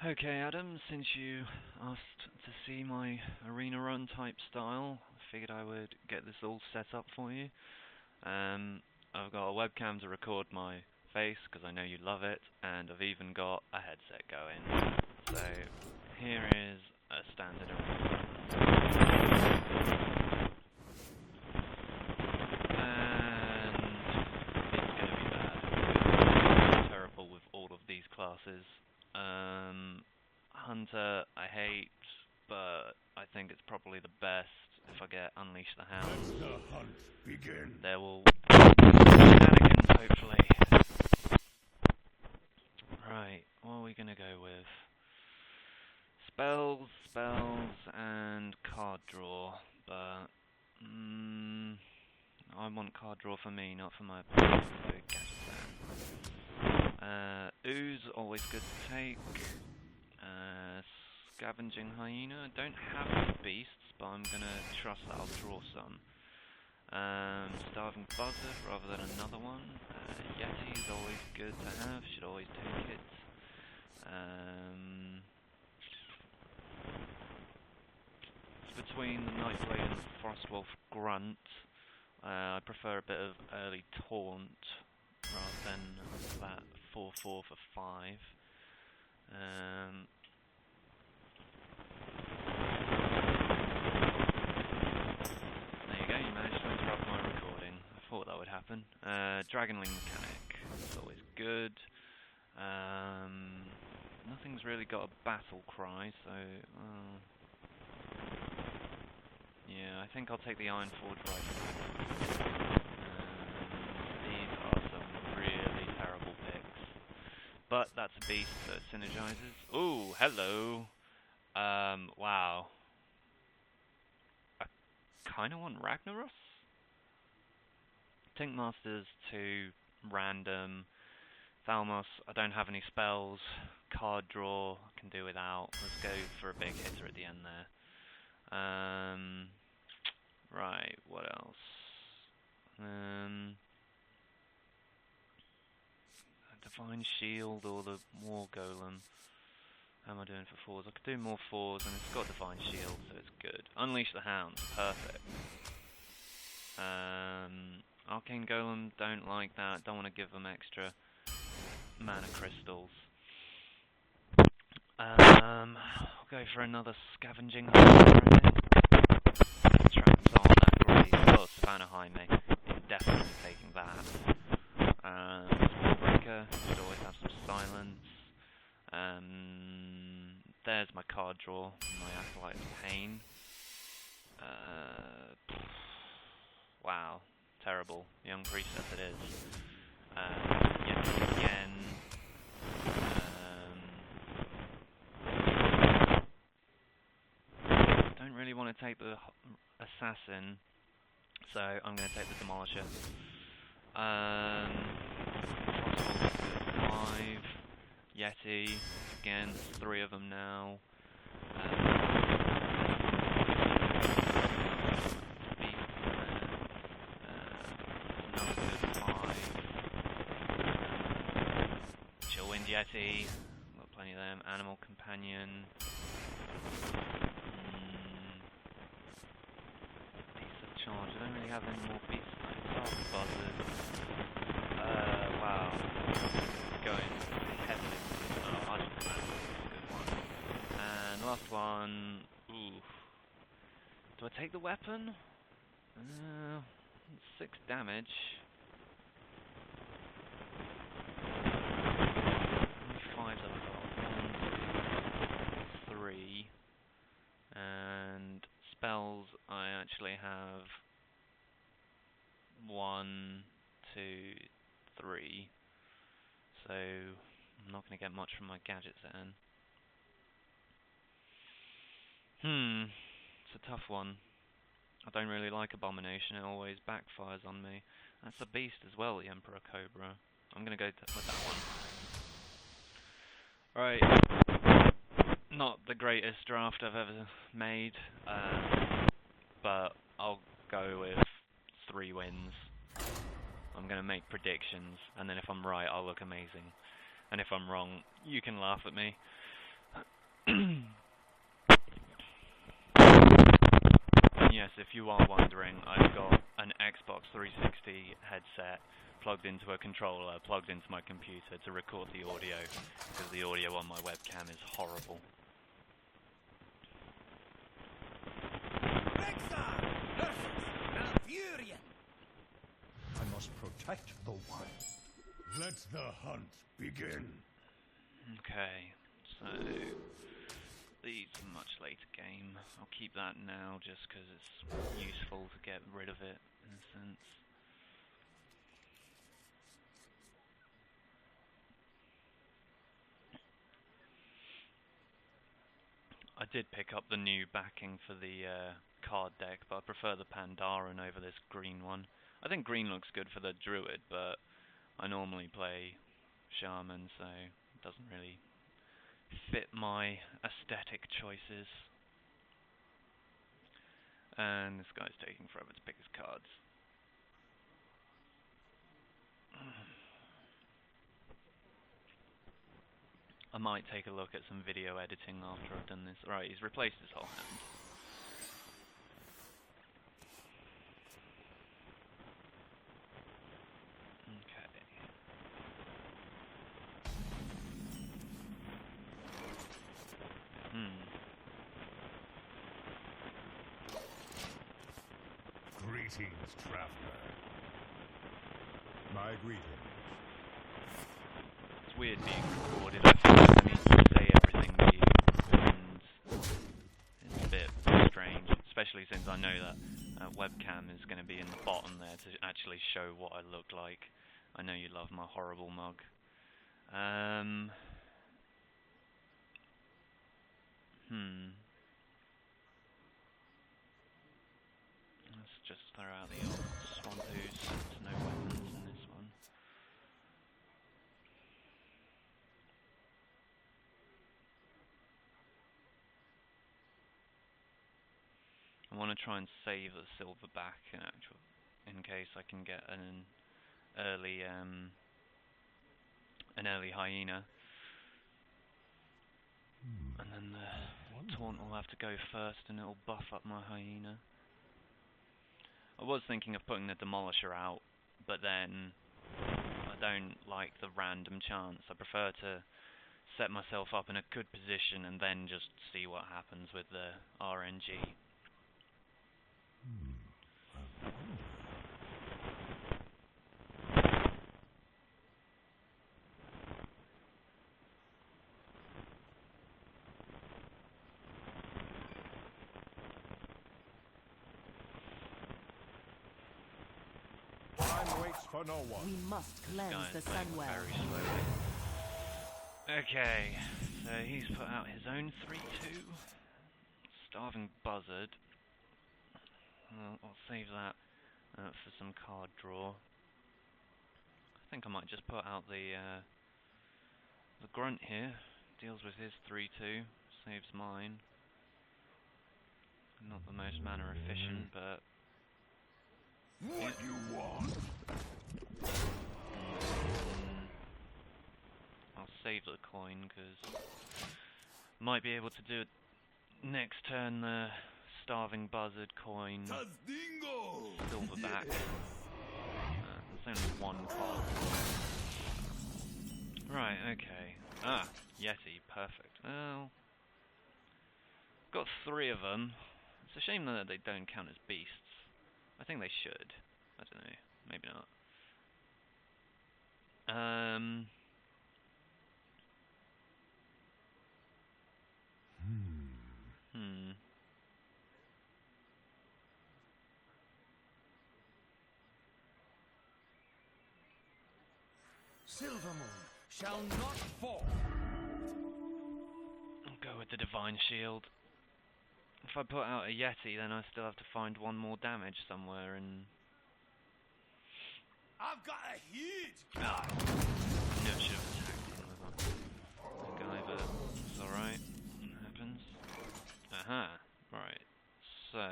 Okay, Adam, since you asked to see my arena run type style, I figured I would get this all set up for you. Um, I've got a webcam to record my face because I know you love it, and I've even got a headset going. So here is a standard arena. And it's going to be bad because I'm terrible with all of these classes. Hunter I hate, but I think it's probably the best if I get Unleash the Hounds. Let the hunt begin. There will be shenanigans, hopefully. Right, what are we gonna go with? Spells, and card draw, but I want card draw for me, not for my opponent, so Gadgetzan. Ooze, always good to take. Scavenging Hyena. I don't have beasts, but I'm gonna trust that I'll draw some. Starving Buzzard rather than another one. Yeti is always good to have, should always take it. It's between the Nightblade and the Frostwolf Grunt. I prefer a bit of early taunt rather than that 4-4 for 5. There you go, you managed to interrupt my recording. I thought that would happen. Dragonling Mechanic, it's always good. Nothing's really got a battle cry, so... yeah, I think I'll take the Iron Forge Rifle. These are some really terrible picks. But that's a beast, so it synergizes. Ooh, hello! Wow. I kinda want Ragnaros? Tinkmaster's too random. Thalmos, I don't have any spells. Card draw, I can do without. Let's go for a big hitter at the end there. Right, what else? Divine Shield or the War Golem. How am I doing for 4s? I could do more 4s, and it's got Divine Shield, so it's good. Unleash the Hounds, perfect. Arcane Golem, don't like that. Don't want to give them extra mana crystals. I'll go for another Scavenging Hunter, I think. Traps aren't that great. Oh, Savannah Jaime. Definitely taking that. Spellbreaker, should always have some silence. There's my card draw, my Acolyte's Pain. Wow, terrible. Young Priestess it is. Yes, again. Don't really want to take the Assassin, so I'm going to take the Demolisher. 5, Yeti, again, 3 of them now. Another good 5. Chillwind Yeti, got plenty of them. Animal Companion. Beast of Charge, I don't really have any more beasts. Starving Buzzard. Wow. Going heavily. Oh, I just that's a good one. And last one. Ooh. Do I take the weapon? 6 damage. How many 5s have I got? 1, 2, 3. And spells, I actually have 1, 2, 3. So I'm not going to get much from my gadgets then. It's a tough one. I don't really like Abomination, it always backfires on me. That's a beast as well, the Emperor Cobra. I'm going to go with that one. Right. Not the greatest draft I've ever made, but I'll go with 3 wins. I'm going to make predictions, and then if I'm right, I'll look amazing. And if I'm wrong, you can laugh at me. Yes, if you are wondering, I've got an Xbox 360 headset plugged into a controller, plugged into my computer to record the audio, because the audio on my webcam is horrible. I must protect the wild. Let the hunt begin. Okay, so these are much later game. I'll keep that now just because it's useful to get rid of it in a sense. I did pick up the new backing for the card deck, but I prefer the Pandaren over this green one. I think green looks good for the Druid, but I normally play Shaman, so it doesn't really fit my aesthetic choices. And this guy's taking forever to pick his cards. I might take a look at some video editing after I've done this. Right, he's replaced his whole hand. Greetings, traveler. My greetings. It's weird being recorded. I feel like I need to say everything to you, and it's a bit strange, especially since I know that webcam is going to be in the bottom there to actually show what I look like. I know you love my horrible mug. Let's just throw out the old Swampoos. There's no weapons in this one. I want to try and save the silverback in case I can get an early hyena. And then the taunt will have to go first and it'll buff up my hyena. I was thinking of putting the demolisher out, but then I don't like the random chance. I prefer to set myself up in a good position and then just see what happens with the RNG. Time waits for no one. We must cleanse the sun well. Very slowly. Okay, so he's put out his own 3-2. Starving Buzzard. I'll save that for some card draw. I think I might just put out the Grunt here. Deals with his 3-2, saves mine. Not the most mana efficient, but What you want? I'll save the coin because might be able to do it next turn. The Starving Buzzard coin, silverback. There's only one card. Right, okay. Ah, Yeti, perfect. Well, got 3 of them. It's a shame that they don't count as beasts. I think they should. I don't know. Maybe not. Silvermoon shall not fall. I'll go with the Divine Shield. If I put out a Yeti, then I still have to find one more damage somewhere, and I've got a huge. I knew I should have attacked him with that guy, but it's alright. It happens. Aha. Right. So,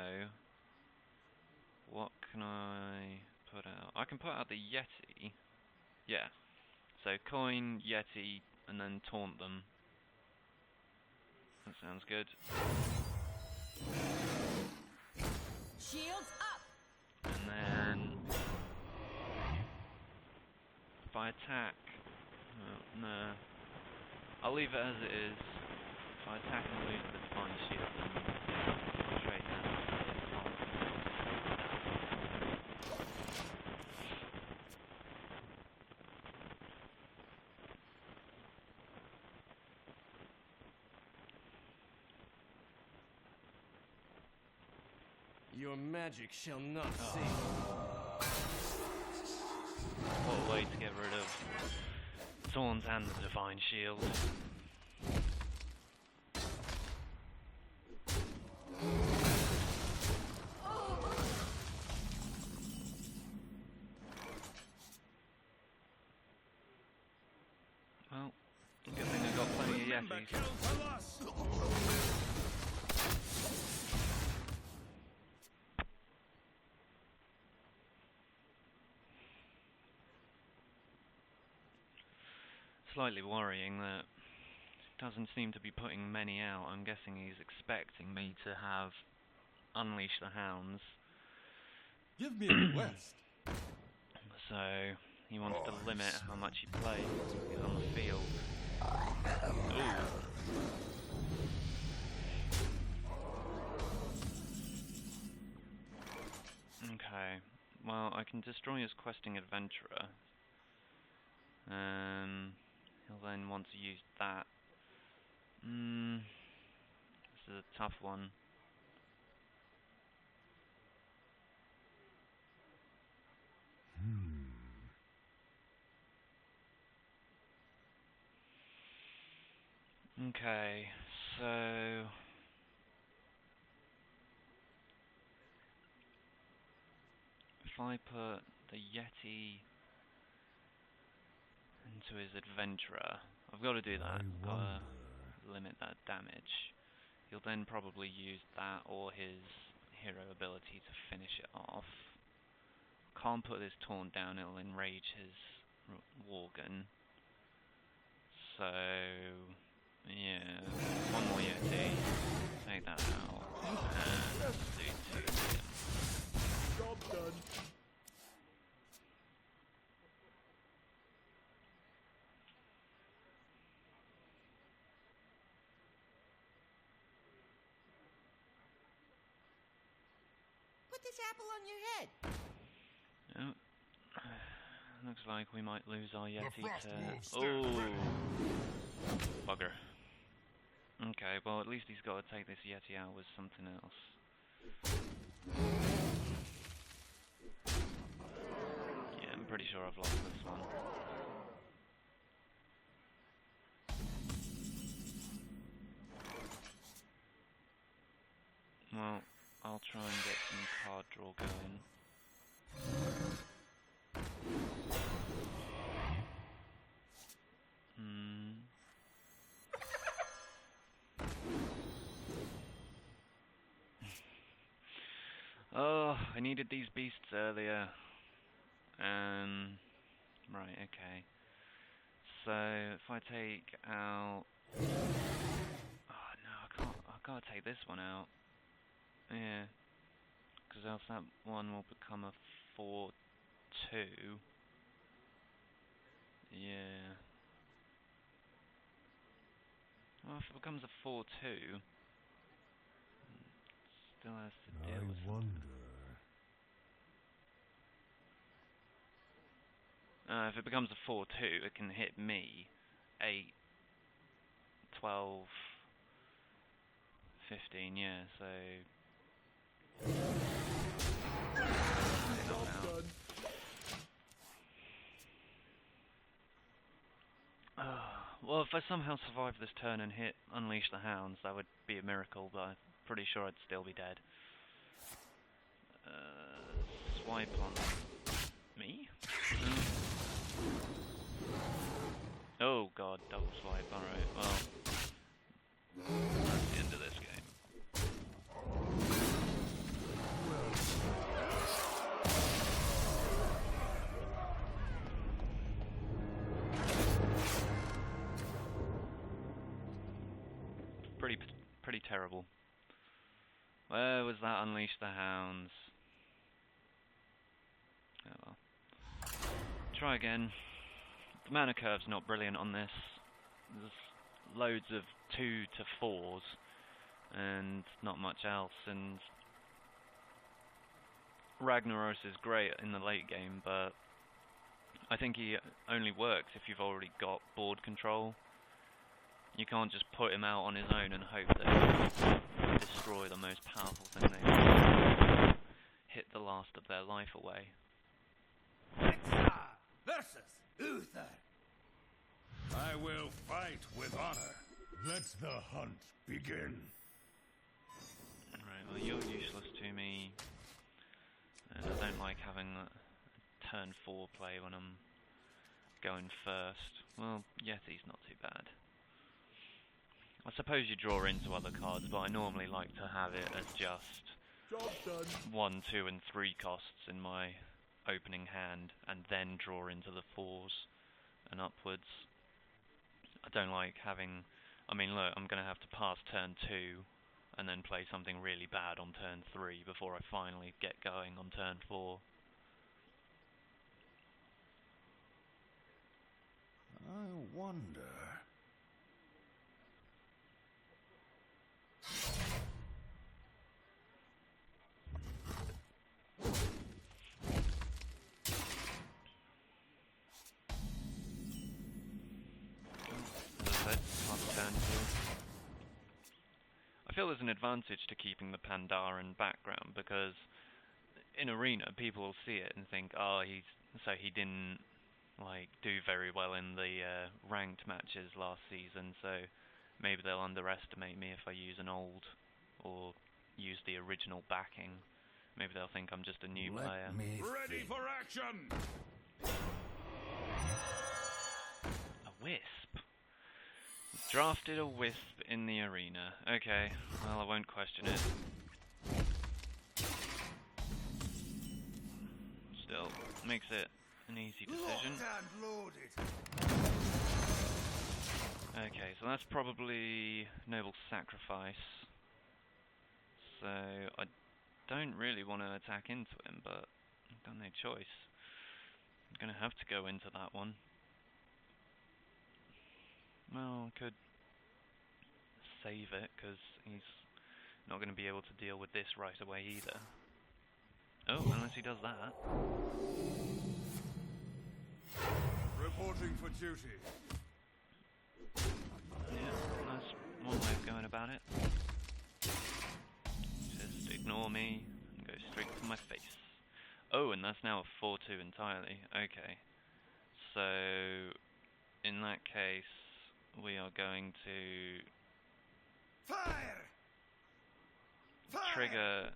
what can I put out? I can put out the Yeti. Yeah. So coin, Yeti, and then taunt them. That sounds good. Shields up. And then if I attack, no, I'll leave it as it is. If I attack and lose the Divine Shield, then trade that. Your magic shall not cease. What a way to get rid of Thorns and the Divine Shield. Well, good thing I got plenty of Yetis. Slightly worrying that doesn't seem to be putting many out. I'm guessing he's expecting me to have Unleash the Hounds. Give me a request. So he wants to limit how much he plays. He's on the field. Ooh. Okay. Well, I can destroy his questing adventurer. He'll then want to use that. This is a tough one. Okay, so if I put the Yeti into his adventurer, I've got to do that. Gotta limit that damage. He'll then probably use that or his hero ability to finish it off. Can't put this taunt down, it'll enrage his Worgen. So yeah, one more Yeti, take that out, and do 2 to him. Job done. Put this apple on your head. Oh. Looks like we might lose our Yeti to... Oh! Bugger. Okay, well at least he's got to take this Yeti out with something else. Yeah, I'm pretty sure I've lost this one. Well, I'll try and get some card draw going. Oh, I needed these beasts earlier. Right, okay. So if I take out... Oh no, I can't take this one out. Yeah. Because else that one will become a 4-2. Yeah. Well, if it becomes a 4-2, still has to deal with something. If it becomes a 4-2, it can hit me 8, 12, 15, yeah, so... Well, if I somehow survive this turn and hit Unleash the Hounds, that would be a miracle, but I'm pretty sure I'd still be dead. Swipe on me? Oh god, double swipe, alright, well... That's the end of this game. Pretty pretty terrible. Where was that Unleash the Hounds? Oh well. Try again. The mana curve's not brilliant on this. There's loads of 2 to 4s and not much else, and Ragnaros is great in the late game, but I think he only works if you've already got board control. You can't just put him out on his own and hope that he'll destroy the most powerful thing they can, hit the last of their life away. Nexa versus Uther. I will fight with honor. Let the hunt begin. Right, well you're useless to me, and I don't like having a turn 4 play when I'm going first. Well, Yeti's not too bad. I suppose you draw into other cards, but I normally like to have it as just Job done. 1, 2 and 3 costs in my opening hand, and then draw into the 4s and upwards. I don't like having... I mean, look, I'm going to have to pass turn 2 and then play something really bad on turn 3 before I finally get going on turn 4. I wonder. As I said, past turn 2. I feel there's an advantage to keeping the Pandaren background, because in Arena people will see it and think, oh, he didn't like do very well in the ranked matches last season, so maybe they'll underestimate me if I use an old or use the original backing. Maybe they'll think I'm just a new player. Ready for action. A wisp. Drafted a wisp in the arena. Okay, well I won't question it. Still, makes it an easy decision. Locked and loaded. Okay, so that's probably Noble Sacrifice. So I don't really want to attack into him, but I've got no choice. I'm going to have to go into that one. Well, I could save it, because he's not going to be able to deal with this right away either. Oh, unless he does that. Reporting for duty. Yeah, that's one way of going about it. Just ignore me and go straight to my face. Oh, and that's now a 4-2 entirely. Okay. So, in that case, we are going to Fire! Fire! trigger...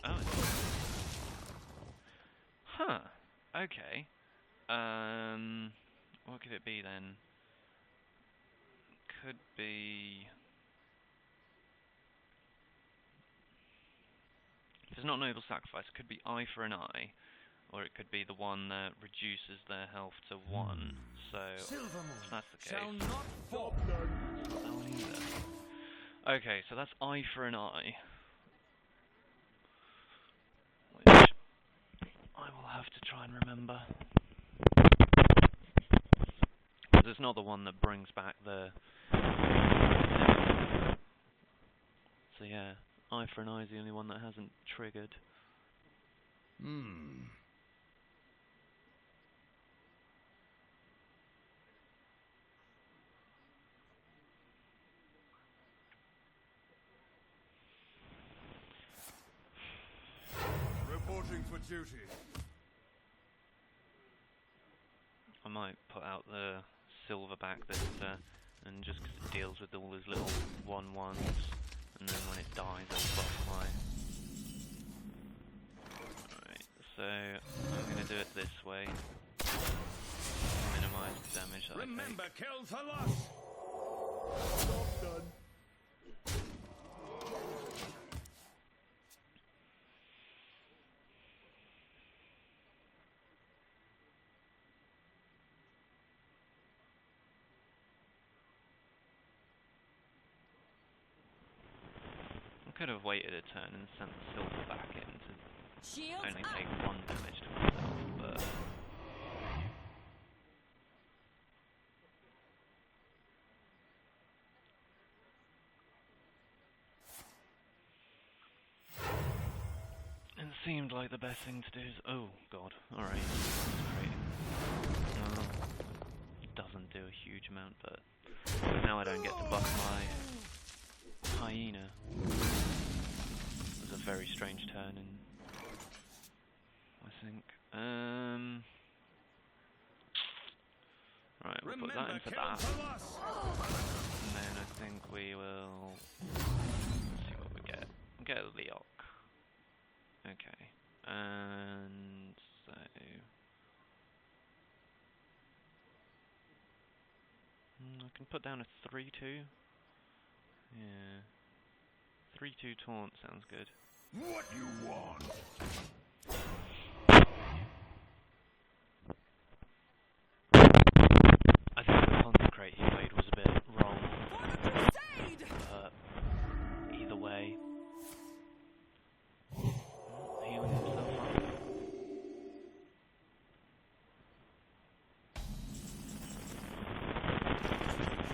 Oh. Huh. Okay. What could it be then? Could be... If it's not Noble Sacrifice, it could be Eye for an Eye, or it could be the one that reduces their health to 1. So, if that's the case, Shall not fall. it's not that one either. Okay, so that's Eye for an Eye, which I will have to try and remember. Because it's not the one that brings back the... So yeah, Eye for an Eye is the only one that hasn't triggered. Reporting for duty. I might put out the Silverback Visitor, and just 'cause it deals with all his little 1/1s, and then when it dies it'll buff my... Alright, so I'm going to do it this way. Minimise the damage that Remember, I take. kill for lust. Job done. could have waited a turn and sent the silver back in to Shields only up. take 1 damage to myself, but... It seemed like the best thing to do is... Oh, God. Alright. That's great. Well, it doesn't do a huge amount, but... Now I don't get to buff my hyena. It was a very strange turn, and... I think... Right, we'll put that in for that. And then I think we will... Let's see what we get. We'll get a Leok. Okay. And... so... I can put down a 3-2. Yeah. 3-2 taunt sounds good. What you want? I think the consecrate he played was a bit wrong. But either way. Healing himself up.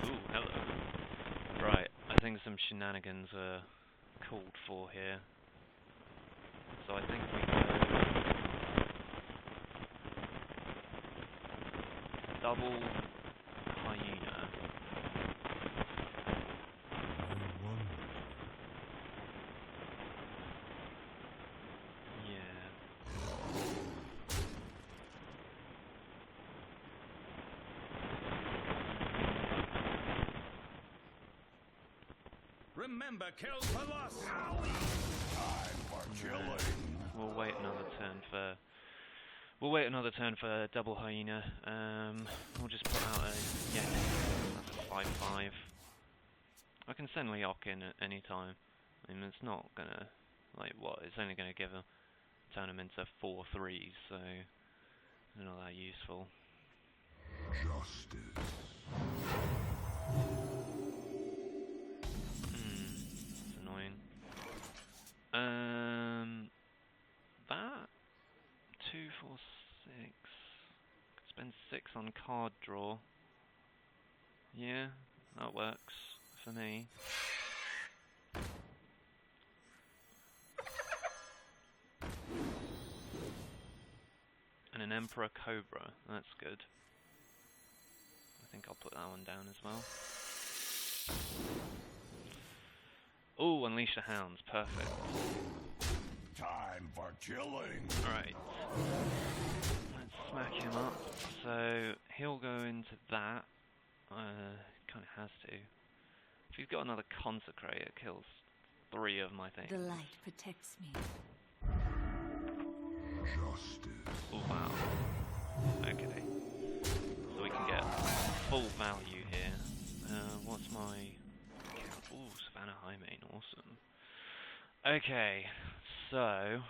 Ooh, hello. Right, I think some shenanigans are called for here. So I think we go double hyena. Yeah. Remember, kill Palas! Time for killing! We'll wait another turn for... We'll wait another turn for double hyena. We'll just put out a... Yeah, that's a 5-5. I can send Leok in at any time. I mean, it's not gonna... Like, what? It's only gonna turn him into 4 3s, so... It's not that useful. Justice. That's annoying. That 2, 4, 6. Could spend 6 on card draw. Yeah, that works for me. And an Emperor Cobra. That's good. I think I'll put that one down as well. Oh, Unleash the Hounds. Perfect. Time for killing. Right. Let's smack him up. So, he'll go into that. Kind of has to. If he's got another Consecrate, it kills 3 of my things. The light protects me. Justice. Oh, wow. Okay. So we can get full value here. What's my... Ooh, Savannah Highmane, awesome. Okay, so...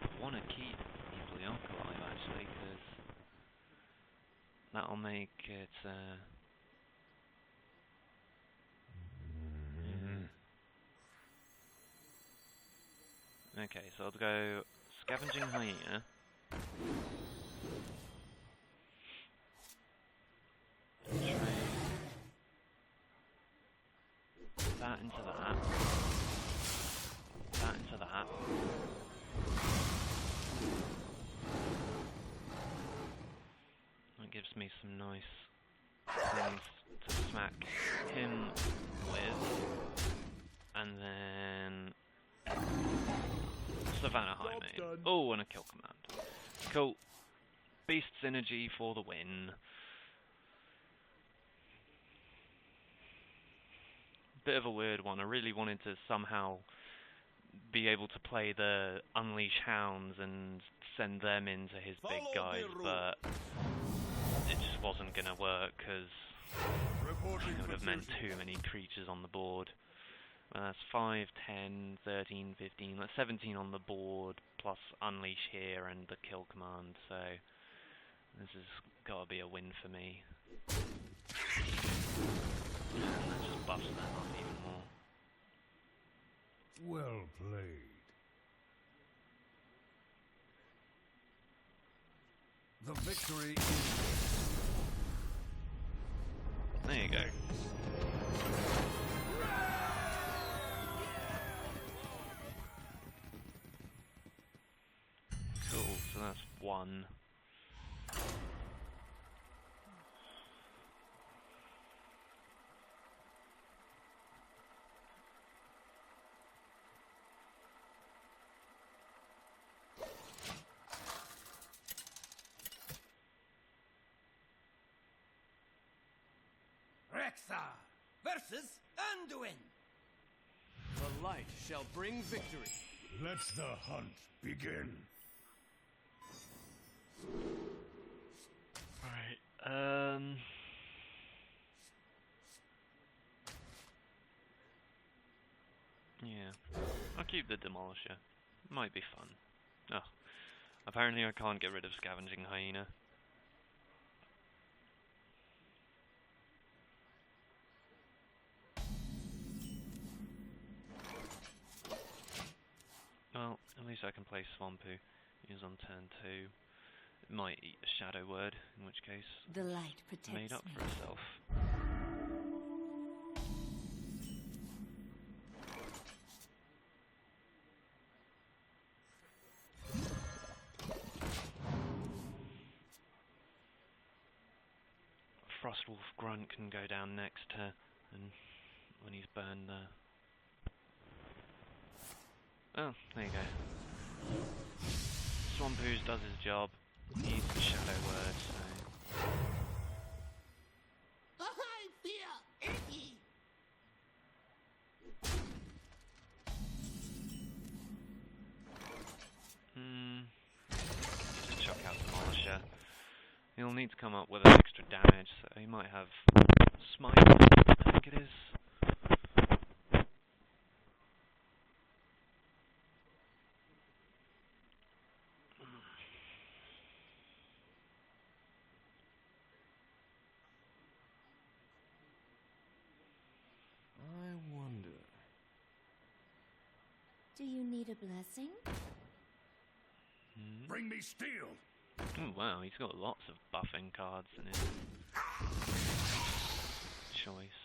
I want to keep Leok alive, actually, because that'll make it... Okay, so I'll go Scavenging Hyena. Trade that into that. That into that. That gives me some nice things to smack him with. And then... Savannah Highmane. Oh, and a kill command. Cool. Beast Synergy for the win. Bit of a weird one. I really wanted to somehow be able to play the Unleash Hounds and send them into his big guys, but it just wasn't going to work because it would have meant too many creatures on the board. That's 5, 10, 13, 15, that's 17 on the board, plus Unleash here and the kill command, so this has got to be a win for me. And that just buffs that up even more. Well played. The victory is... There you go. Cool, so that's one. Rexar versus Anduin. The light shall bring victory. Let the hunt begin. Alright, yeah. I'll keep the Demolisher. Might be fun. Oh. Apparently I can't get rid of Scavenging Hyena. Well, at least I can play Swampu. He's on turn 2. It might eat a Shadow Word, in which case The light it's made protects up me. for itself. Frostwolf Grunt can go down next turn, and when he's burned there. Oh, there you go. Swampoos does his job. He eats the Shadow Word, so... I feel icky. Just chuck out Demolisher. He'll need to come up with an extra damage, so he might have Smite, I think it is. I wonder. Do you need a blessing? Bring me steel. Oh wow, he's got lots of buffing cards in his choice.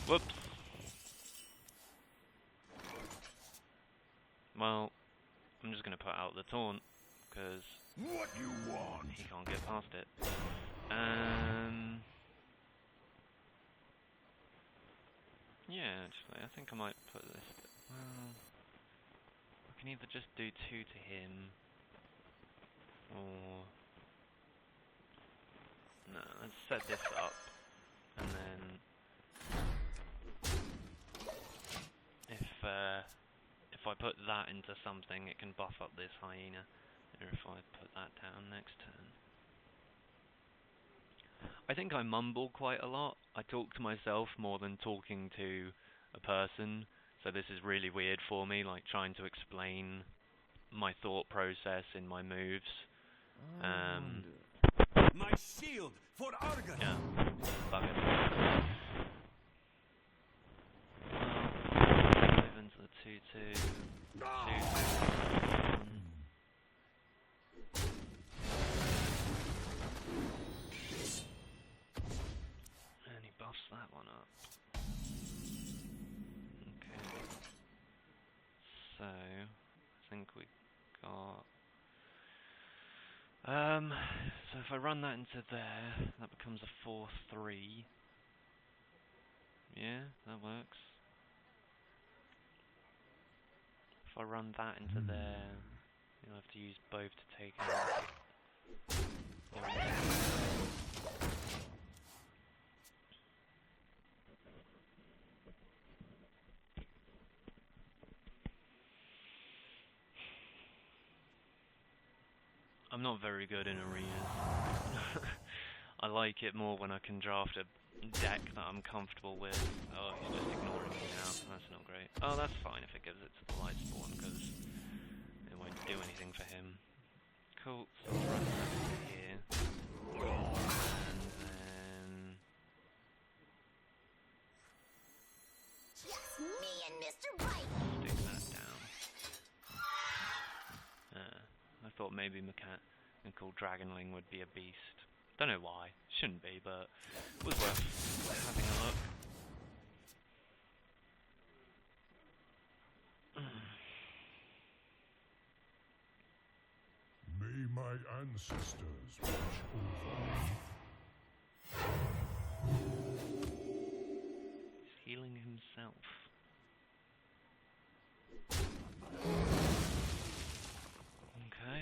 Whoops. Well, I'm just gonna put out the taunt, because What you want? he can't get past it. Yeah, actually, I think I might put this... Well, I can either just do 2 to him, or... No, let's set this up, and then... If I put that into something, it can buff up this hyena, or if I put that down next turn. I think I mumble quite a lot. I talk to myself more than talking to a person, so this is really weird for me, like trying to explain my thought process in my moves. My shield for Argon. Yeah, bug it. Move into the 2-2. 2-2. And he buffs that one up. Okay. So, I think we got... so if I run that into there, that becomes a 4-3. Yeah, that works. If I run that into there, you'll have to use both to take out. There we go. I'm not very good in arenas. I like it more when I can draft a deck that I'm comfortable with. Oh, he's just ignoring me now. That's not great. Oh, that's fine if it gives it to the light spawn, because it won't do anything for him. Cool, so I'll run that to here. And then... Just me and Mr. Bite. stick that down. I thought maybe mechanical dragonling would be a beast. Don't know why. Shouldn't be, but was worth having a look. May my ancestors watch over me. He's healing himself. Okay.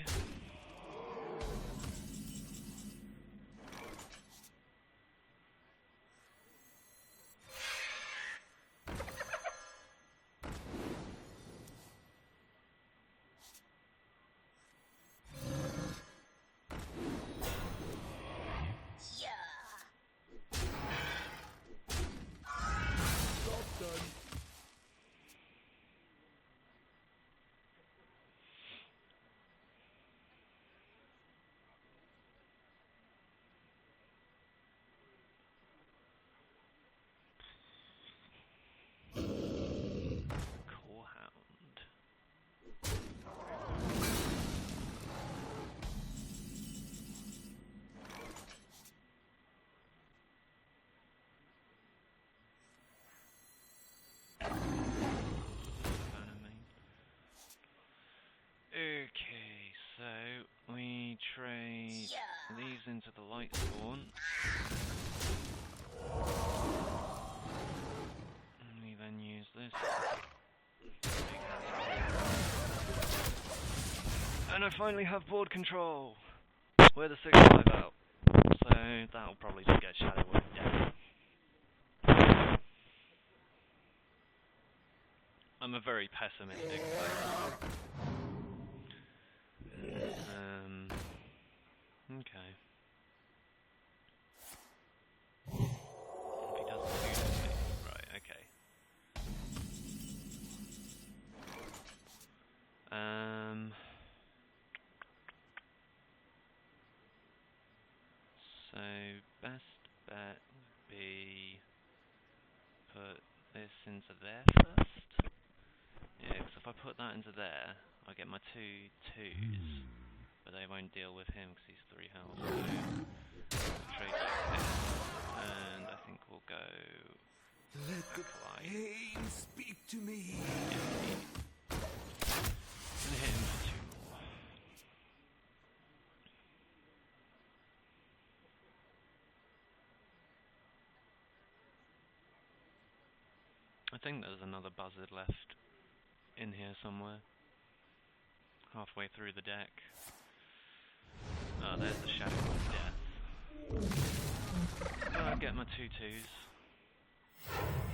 Okay, so we trade these into the light spawn. And we then use this. And I finally have board control! We're the 6-5 out. So that'll probably just get Shadow Word dead. I'm a very pessimistic person. Okay. If he doesn't do anything. Right, okay. So best bet would be put this into there first. Yeah, because if I put that into there, I get my 2 2s, but they won't deal with him because he's 3 health. So trade like this, and I think we'll go. Let the pain speak to me. And hit him for 2 more. I think there's another buzzard left in here somewhere. Halfway through the deck. Oh, there's the Shadow of Death. So I'll get my 2 2s.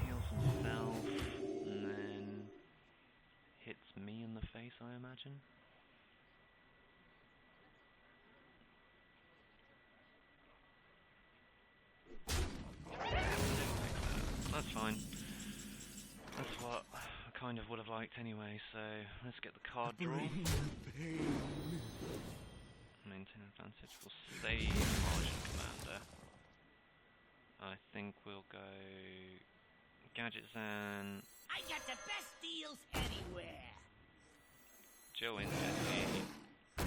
Heals himself, and then hits me in the face, I imagine. That's fine. That's what I kind of would have liked anyway, so let's get the card draw. Maintain advantage, we'll save Martian Commander. I think we'll go Gadgets and I got the best deals anywhere. Joe in Jesse.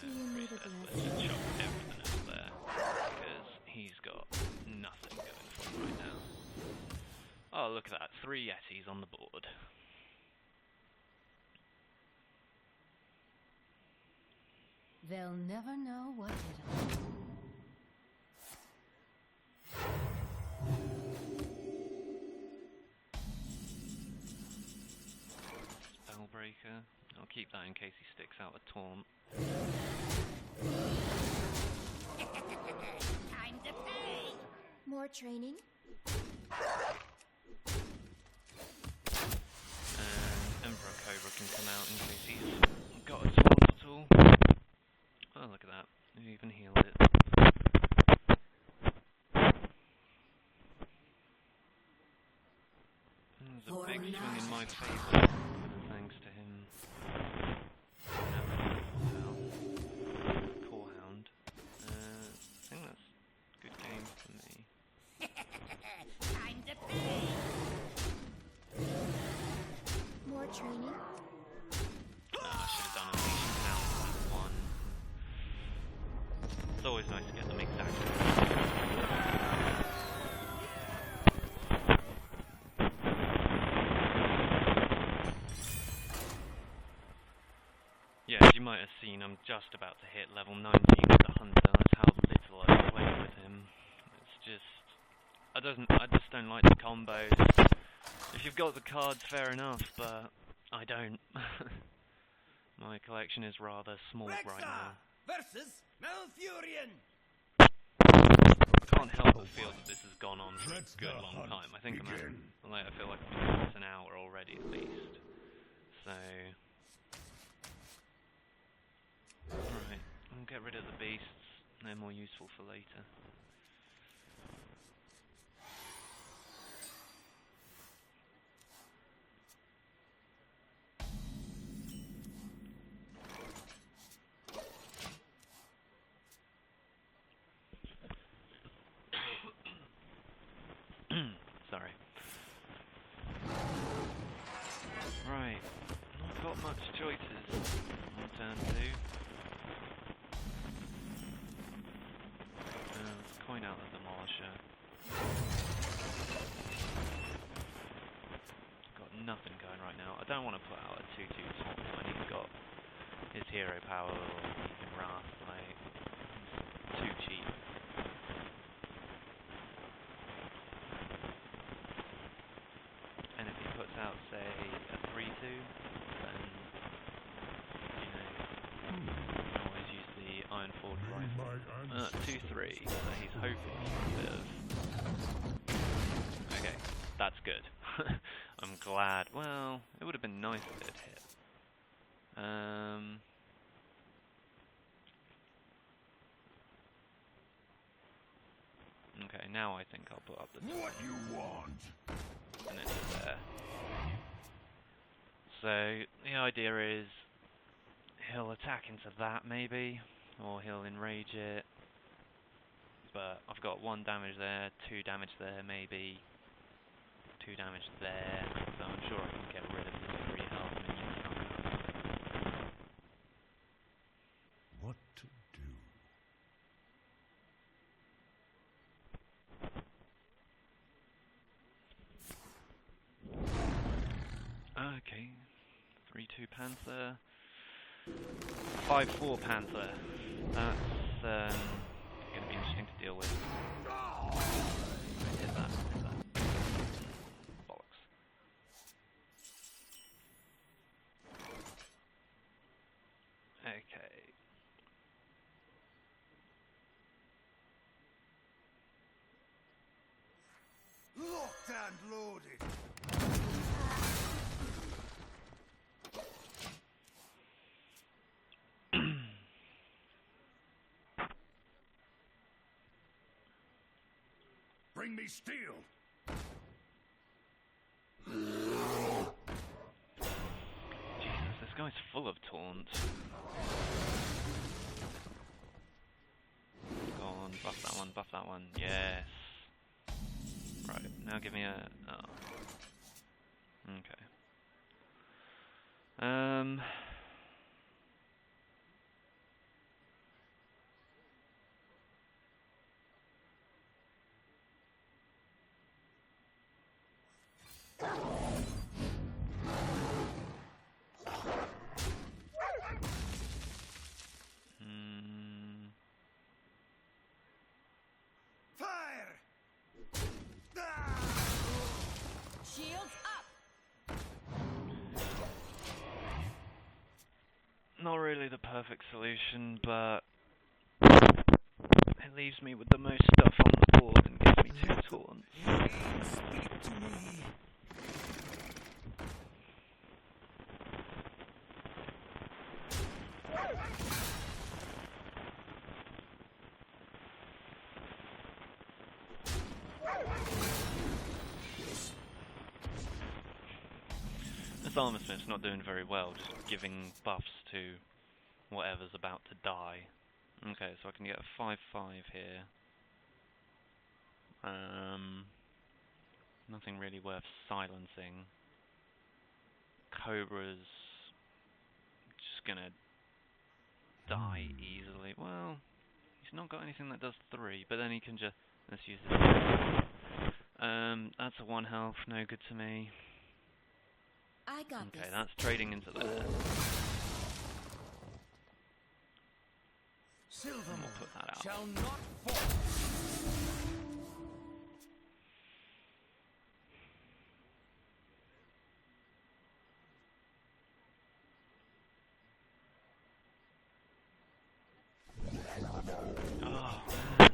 Do you need a Let's blessing? just chuck everything else there, because he's got nothing going for him right now. Oh, look at that, 3 Yetis on the board. They'll never know what hit them. Spellbreaker. I'll keep that in case he sticks out a taunt. Time to pay. More training? And Emperor Cobra can come out in case he's got a taunt at all. Oh, look at that. You even healed it. There's a big swing in my favour, thanks to him. Well. always nice to get them exactly. Yeah, as you might have seen, I'm just about to hit level 19 with the Hunter. That's how little I've played with him. It's just... I just don't like the combos. If you've got the cards, fair enough, but I don't. My collection is rather small right now. Versus Malfurion. Can't help but feel that this has gone on for a good long time. I think I feel like I've been at an hour already at least. So... Alright, I'll get rid of the beasts. They're more useful for later. Sorry. Right, not got much choices on turn 2. Let's coin out the Demolisher. Got nothing going right now. I don't want to put out a 2-2 taunt when he's got his hero power or even Wrath. Like, it's too cheap. And if he puts out, say, a 3-2, then, you know, you can always use the Iron Forge rifle. 2-3, so he's hoping for a bit of... Okay, that's good. I'm glad. Well, it would have been nice if it hit. Okay, now I think I'll put up the... What you want? And it's there. So, the idea is he'll attack into that maybe, or he'll enrage it. But I've got 1 damage there, 2 damage there maybe, 2 damage there, so I'm sure I can get rid of the 3 health minions somehow. What to do? Okay, 3-2 Panther, 5-4 Panther. That's going to be interesting to deal with. Hit that, hit that. Bollocks. Okay. Locked and loaded. Bring me steel. Jesus, this guy's full of taunt. Go on, buff that one, buff that one. Yes. Right, now give me a... Oh. Okay. Fire! Shields up! Not really the perfect solution, but it leaves me with the most stuff on the board and gives me 2 taunts. Speak to me. This Armor Smith's not doing very well, just giving buffs to whatever's about to die. Okay, so I can get a 5-5 here. Nothing really worth silencing. Cobra's just gonna die easily. Well, He's not got anything that does 3, but then he can just... Let's use this. That's a 1 health, no good to me. I got Okay, this. that's trading into there. And we'll put that out. Shall not fall. Oh, man.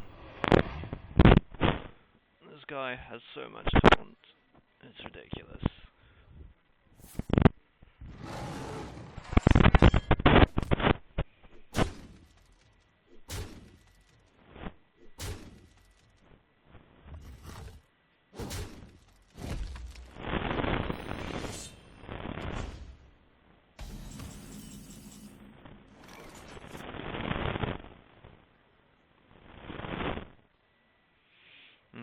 This guy has so much taunt. It's ridiculous.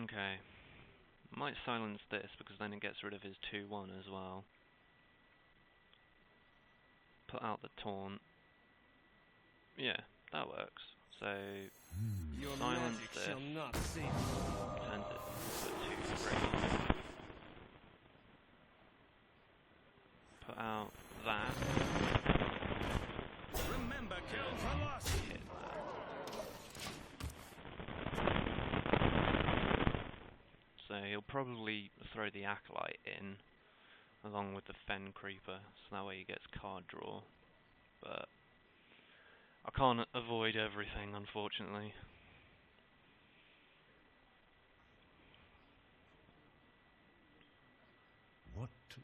Okay. Might silence this because then it gets rid of his 2-1 as well. Put out the taunt. Yeah, that works. So Your silence magic this. shall not save you. Turns it to 2-3. Put out that. Remember, kill for loss. Hit that. So he'll probably throw the Acolyte in, along with the Fen Creeper, so that way he gets card draw. But I can't avoid everything, unfortunately. What to do?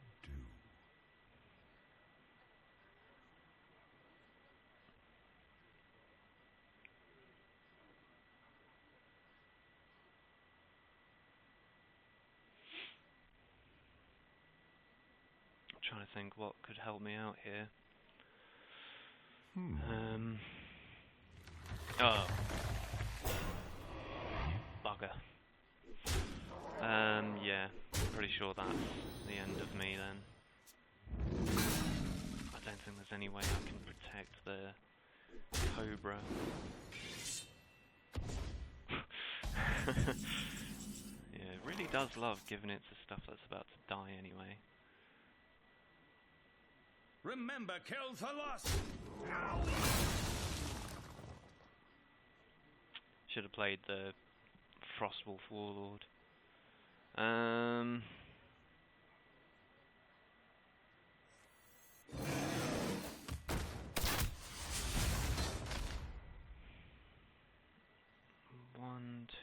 I'm trying to think what could help me out here. Oh. Bugger. Yeah, pretty sure that's the end of me then. I don't think there's any way I can protect the Cobra. Yeah, it really does love giving it to stuff that's about to die anyway. Remember, kill for loss. Should have played the Frostwolf Warlord. 1,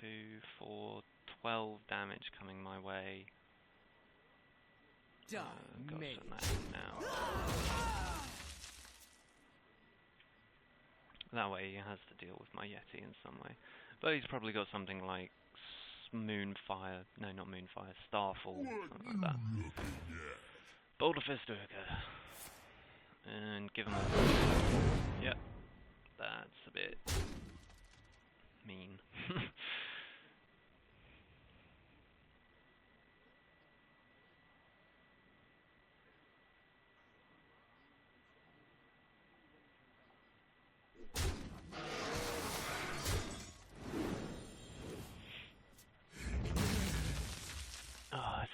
2, 4, 12 damage coming my way. Die, Got mate. some that in now. That way he has to deal with my Yeti in some way. But he's probably got something like Moonfire. No, not Moonfire. Starfall. Something like that. Boulder Fistworker. And give him a... Yep. That's a bit... mean.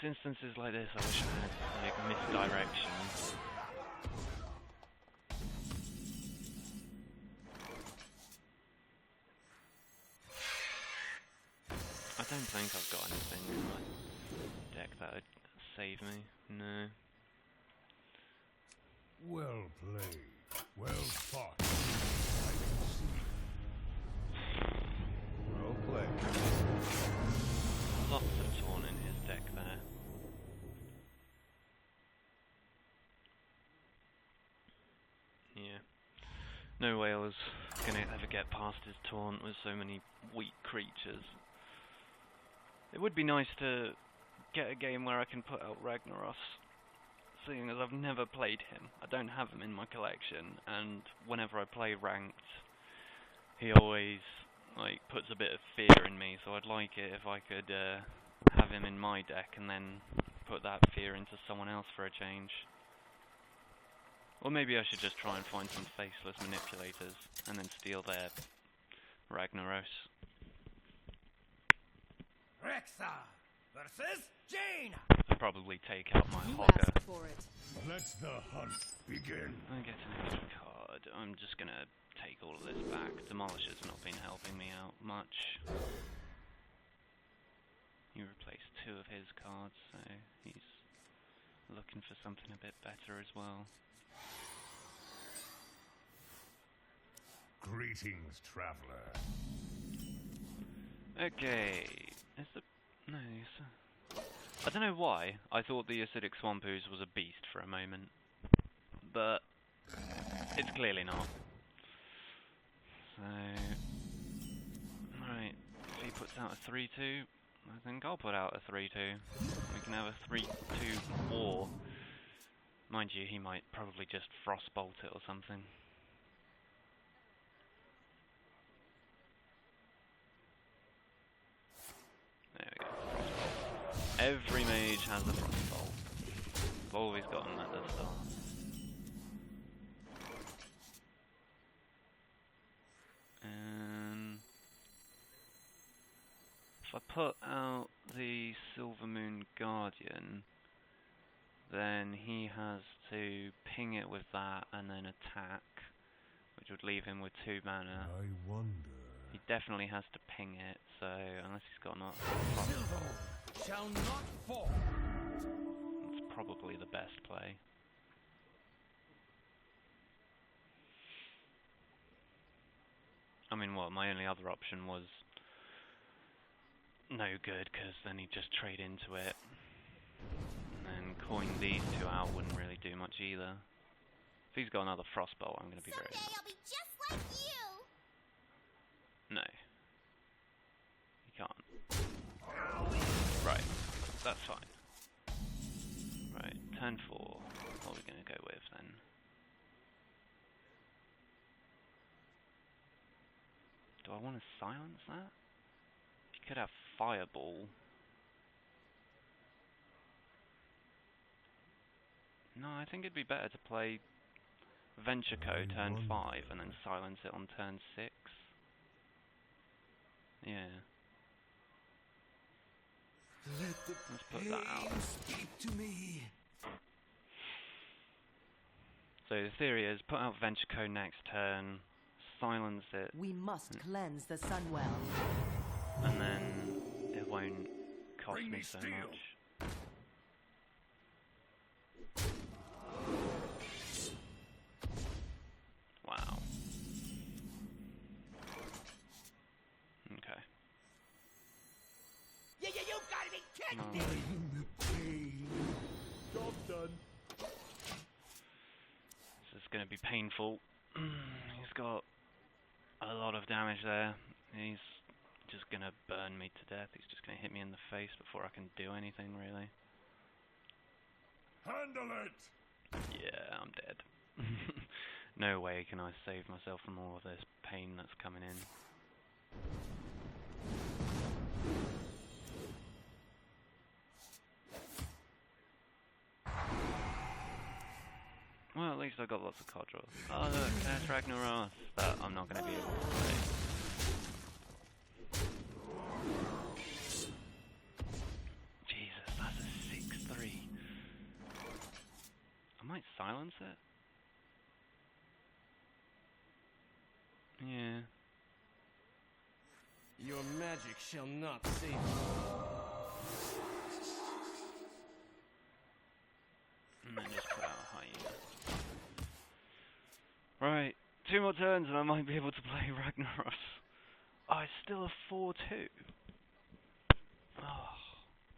It's instances like this I wish I had, like, misdirection. I don't think I've got anything in my deck that would save me. No. Well played. Well fought. I can see. Well played. Lots of taunt in his deck there. Yeah. No way I was gonna ever get past his taunt with so many weak creatures. It would be nice to get a game where I can put out Ragnaros, seeing as I've never played him. I don't have him in my collection, and whenever I play ranked, he always like puts a bit of fear in me, so I'd like it if I could have him in my deck and then put that fear into someone else for a change. Or maybe I should just try and find some faceless manipulators and then steal their Ragnaros. Rexa versus Jaina. I'll probably take out my You Hogger. asked for it. Let the hunt begin. I get an extra card. I'm just gonna take all of this back. Demolisher's not been helping me out much. He replaced 2 of his cards, so he's looking for something a bit better as well. Greetings, traveler. Okay, is the... no, I don't know why I thought the Acidic Swampoos was a beast for a moment, but it's clearly not. So, right, if he puts out a 3-2, I think I'll put out a 3-2. We can have a 3-2 war. Mind you, he might probably just Frostbolt it or something. There we go. Frostbolt. Every mage has a Frostbolt. I've always got them at the start. If I put out the Silver Moon Guardian, then he has to ping it with that and then attack, which would leave him with 2 mana. I wonder. He definitely has to ping it, so unless he's got not Frostbolt, Shall not fall. that's probably the best play. I mean, well, my only other option was no good, because then he'd just trade into it. And then coin these 2 out wouldn't really do much either. If he's got another Frostbolt, I'm going to be very Someday annoyed. I'll be just like you. No. You can't. Right. That's fine. Right. Turn 4. What are we going to go with then? Do I want to silence that? You could have Fireball. No, I think it'd be better to play Venture Co. turn 5 and then silence it on turn 6. Yeah. Let the Let's put that out. pain speak to me. So the theory is put out Venture Co. next turn, silence it, We must cleanse the Sunwell. and then it won't cost Bring me me so steel. much. Wow. Okay. Yeah, you gotta be kidding Come me. on. Bring the pain. Job done. This is going to be painful. He's got a lot of damage there. He's just going to burn me to death. He's just going to hit me in the face before I can do anything, really. Handle it. Yeah, I'm dead. No way can I save myself from all of this pain that's coming in. Well, at least I got lots of card draws. Oh look, there's Ragnaros that I'm not going to be able to play. Jesus, that's a 6-3. I might silence it. Yeah. Your magic shall not save you. And then just put out a hyena. Right, 2 more turns and I might be able to play Ragnaros. Oh, it's still a 4-2. Oh,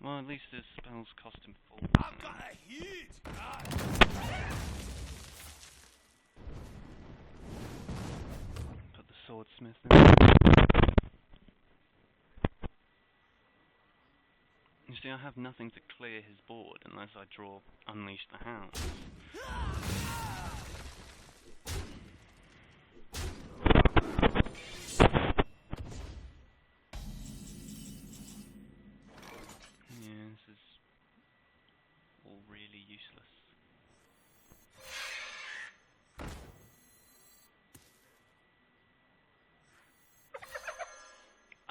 well, at least his spells cost him 4. I've got a heat. Put the swordsmith in. You see, I have nothing to clear his board unless I draw Unleash the Hounds. Yeah, this is all really useless.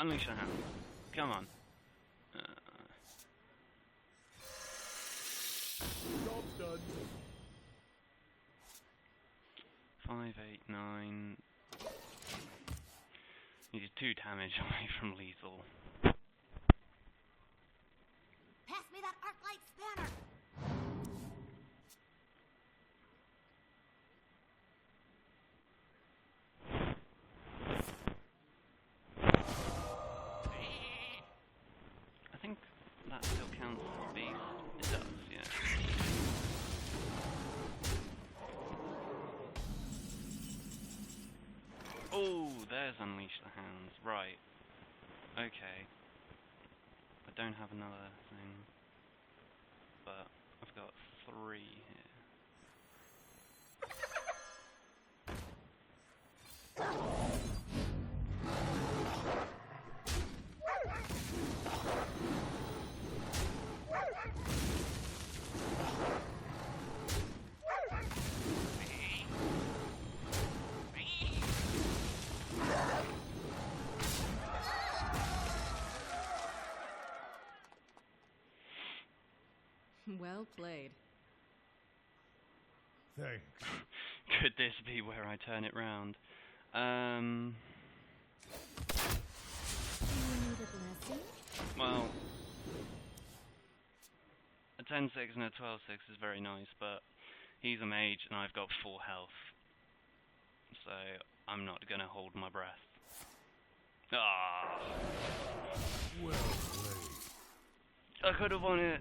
Unleash the hound. Come on. Job's done. 5, 8, 9. He's 2 damage away from lethal. Pass me that arc light spanner. I think that still counts as beast. It does, yeah. Oh, there's Unleash the Hounds. Right. Okay. I don't have another thing, but I've got 3 here. Well played. Thanks. Could this be where I turn it round? You need a blessing? Well, a 10-6 and a 12-6 is very nice, but he's a mage and I've got 4 health. So, I'm not gonna hold my breath. Ah! Well played. I could have won it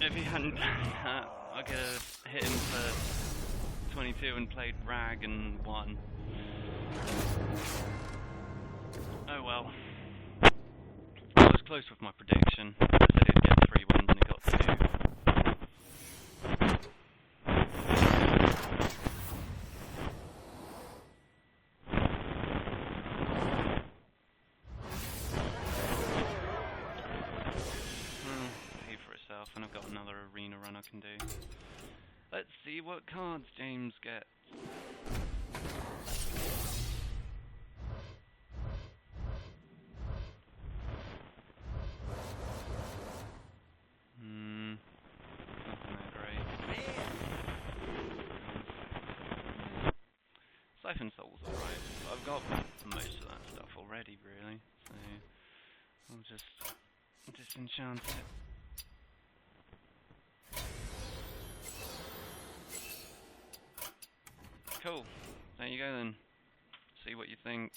if he hadn't done that. I could have hit him for 22 and played Rag and won. Oh well. I was close with my prediction. I said he'd get 3 wins and he got 2. Pay for itself, and I've got another arena run I can do. Let's see what cards James gets. Nothing that great. Siphon Soul's alright. I've got most of that stuff already, really, so I'll just disenchant it. Cool. There you go then. See what you think.